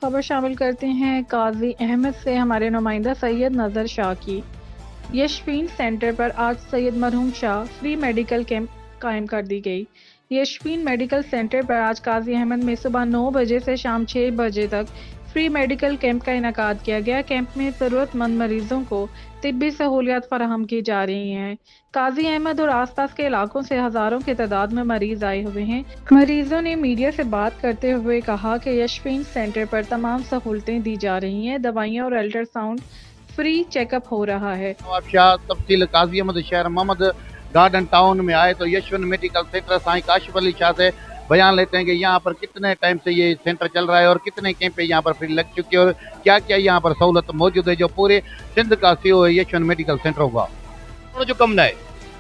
خبر شامل کرتے ہیں قاضی احمد سے ہمارے نمائندہ سید نظر شاہ کی۔ یشفین سینٹر پر آج سید مرحوم شاہ فری میڈیکل کیمپ قائم کر دی گئی۔ یشفین میڈیکل سینٹر پر آج قاضی احمد میں صبح 9 بجے سے شام 6 بجے تک فری میڈیکل کیمپ کا انعقاد کیا گیا۔ کیمپ میں ضرورت مند مریضوں کو طبی سہولیات فراہم کی جا رہی ہیں۔ قاضی احمد اور آس پاس کے علاقوں سے ہزاروں کی تعداد میں مریض آئے ہوئے ہیں۔ مریضوں نے میڈیا سے بات کرتے ہوئے کہا کہ یشفین سینٹر پر تمام سہولتیں دی جا رہی ہیں، دوائیاں اور ultrasound free check up ہو رہا ہے۔ نواب شاہ تفصیل قاضی احمد شہر محمد گارڈن ٹاؤن میں آئے تو یشون میڈیکل سینٹر سائیں کاشف علی شاہ سے بیان لیتے ہیں کہ یہاں پر کتنے ٹائم سے یہ سینٹر چل رہا ہے اور کتنے کیمپ یہاں پر فری لگ چکے اور کیا کیا یہاں پر سہولت موجود ہے جو پورے سندھ کا سی او ہے یشون میڈیکل سینٹر ہوگا۔ جو کم نہ ہے